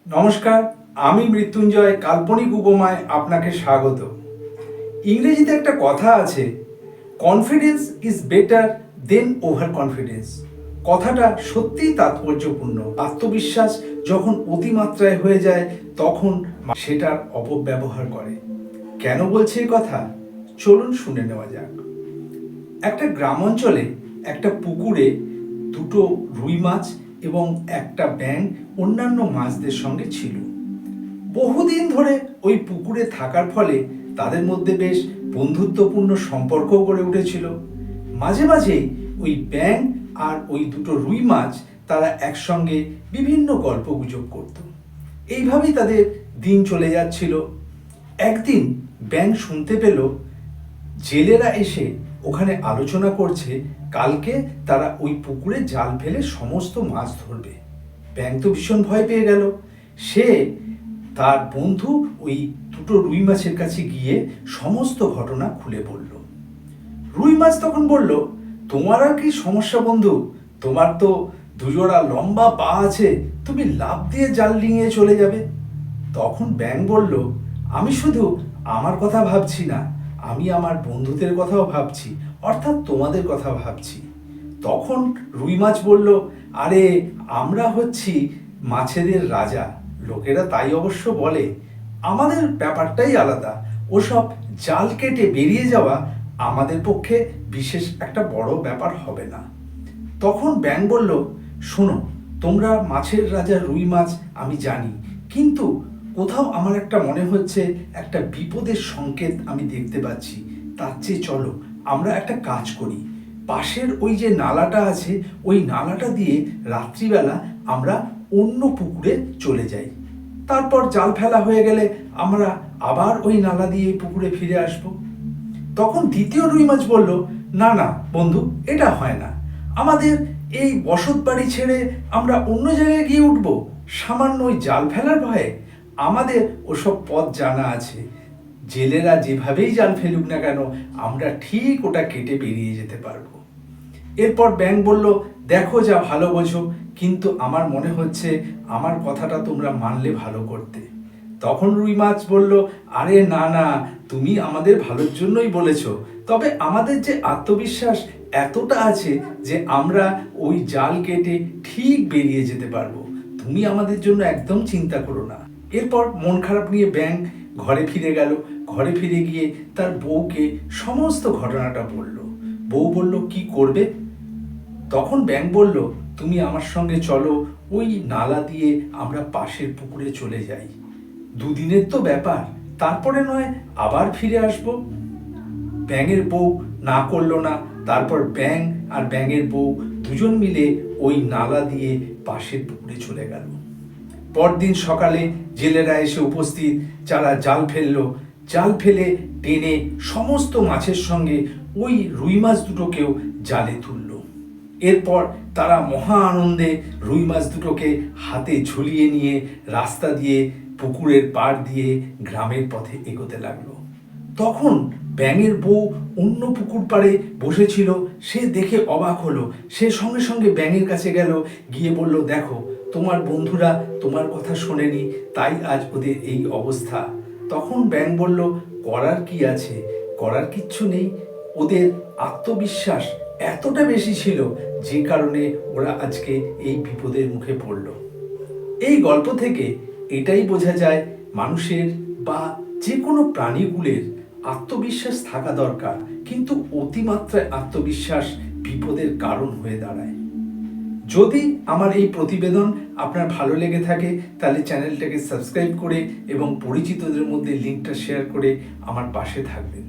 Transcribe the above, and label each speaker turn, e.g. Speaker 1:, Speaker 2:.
Speaker 1: নমস্কার, আমি মৃত্যুঞ্জয় কাল্পনিক উপমায় আপনাকে স্বাগত। ইংরেজিতে একটা কথা আছে, confidence is better then over confidence. কথাটা সত্যিই তাৎপর্যপূর্ণ। আত্মবিশ্বাস যখন অতিমাত্রায় হয়ে যায় তখন সেটার অপব্যবহার করে। কেন বলছে এই কথা? চলুন শুনে নেওয়া যাক। একটা গ্রাম অঞ্চলে একটা পুকুরে দুটো রুই মাছ এবং একটা ব্যাঙ অন্যান্য মাছদের সঙ্গে ছিল। বহুদিন ধরে ওই পুকুরে থাকার ফলে তাদের মধ্যে বেশ বন্ধুত্বপূর্ণ সম্পর্ক গড়ে উঠেছিল। মাঝে মাঝে ওই ব্যাঙ আর ওই দুটো রুই মাছ তারা একসঙ্গে বিভিন্ন গল্পগুজব করত। এইভাবেই তাদের দিন চলে যাচ্ছিল। একদিন ব্যাঙ শুনতে পেল জেলেরা এসে ওখানে আলোচনা করছে কালকে তারা ওই পুকুরে জাল ফেলে সমস্ত মাছ ধরবে। ব্যাঙ তো ভীষণ ভয় পেয়ে গেল। সে তার বন্ধু ওই দুটো রুই মাছের কাছে গিয়ে সমস্ত ঘটনা খুলে বলল। রুই মাছ তখন বলল, তোমার আর কি সমস্যা বন্ধু? তোমার তো দুজোড়া লম্বা পা আছে, তুমি লাফ দিয়ে জাল নিয়ে চলে যাবে। তখন ব্যাঙ বলল, আমি শুধু আমার কথা ভাবছি না, আমি আমার বন্ধুদের কথাও ভাবছি, অর্থাৎ তোমাদের কথা ভাবছি। তখন রুই মাছ বলল, আরে আমরা হচ্ছি মাছেদের রাজা, লোকেরা তাই অবশ্য বলে। আমাদের ব্যাপারটাই আলাদা। ওসব জাল কেটে বেরিয়ে যাওয়া আমাদের পক্ষে বিশেষ একটা বড় ব্যাপার হবে না। তখন ব্যাঙ বলল, শোনো, তোমরা মাছের রাজা রুই মাছ আমি জানি, কিন্তু কোথাও আমার একটা মনে হচ্ছে একটা বিপদের সংকেত আমি দেখতে পাচ্ছি। তার চেয়ে চলো আমরা একটা কাজ করি, পাশের ওই যে নালাটা আছে ওই নালাটা দিয়ে রাত্রিবেলা আমরা অন্য পুকুরে চলে যাই। তারপর জাল ফেলা হয়ে গেলে আমরা আবার ওই নালা দিয়ে পুকুরে ফিরে আসব। তখন দ্বিতীয় রুই মাছ বলল, না না বন্ধু, এটা হয় না। আমাদের এই বসত বাড়ি ছেড়ে আমরা অন্য জায়গায় গিয়ে উঠবো সামান্য ওই জাল ফেলার ভয়ে? আমাদের ওসব পথ জানা আছে। জেলেরা যেভাবেই জাল ফেলুক না কেন আমরা ঠিক ওটা কেটে বেরিয়ে যেতে পারবো। এরপর ব্যাঙ বলল, দেখো যা ভালো বোঝো, কিন্তু আমার মনে হচ্ছে আমার কথাটা তোমরা মানলে ভালো করতে। তখন রুই মাছ বলল, আরে না না, তুমি আমাদের ভালোর জন্যই বলেছ, তবে আমাদের যে আত্মবিশ্বাস এতটা আছে যে আমরা ওই জাল কেটে ঠিক বেরিয়ে যেতে পারবো। তুমি আমাদের জন্য একদম চিন্তা করো না। এরপর মন খারাপ নিয়ে ব্যাঙ ঘরে ফিরে গেল। ঘরে ফিরে গিয়ে তার বউকে সমস্ত ঘটনাটা বলল। বউ বলল, কি করবে? তখন ব্যাঙ বলল, তুমি আমার সঙ্গে চলো, ওই নালা দিয়ে আমরা পাশের পুকুরে চলে যাই। দুদিনের তো ব্যাপার, তারপরে নয় আবার ফিরে আসব। ব্যাঙের বউ না করলো না। তারপর ব্যাঙ আর ব্যাঙের বউ দুজন মিলে ওই নালা দিয়ে পাশের পুকুরে চলে গেল। পরদিন সকালে জেলেরা এসে উপস্থিত, যারা জাল ফেললো। জাল ফেলে টেনে সমস্ত মাছের সঙ্গে ওই রুই মাছ দুটোকেও জালে তুলল। এরপর তারা মহা আনন্দে রুই মাছ দুটোকে হাতে ঝুলিয়ে নিয়ে রাস্তা দিয়ে পুকুরের পাড় দিয়ে গ্রামের পথে এগোতে লাগলো। তখন ব্যাঙের বউ অন্য পুকুর পাড়ে বসেছিল। সে দেখে অবাক হলো। সে সঙ্গে সঙ্গে ব্যাঙের কাছে গেল, গিয়ে বলল, দেখো তোমার বন্ধুরা তোমার কথা শোনেনি, তাই আজ ওদের এই অবস্থা। তখন ব্যাঙ বলল, করার কি আছে, করার কিচ্ছু নেই। ওদের আত্মবিশ্বাস এতটা বেশি ছিল যে কারণে ওরা আজকে এই বিপদের মুখে পড়ল। এই গল্প থেকে এটাই বোঝা যায়, মানুষের বা যে কোনো প্রাণীগুলোর আত্মবিশ্বাস থাকা দরকার, কিন্তু অতিমাত্রায় আত্মবিশ্বাস বিপদের কারণ হয়ে দাঁড়ায়। যদি আমার এই প্রতিবেদন আপনার ভালো লেগে থাকে তাহলে চ্যানেলটাকে সাবস্ক্রাইব করে এবং পরিচিতদের মধ্যে লিঙ্কটা শেয়ার করে আমার পাশে থাকবেন।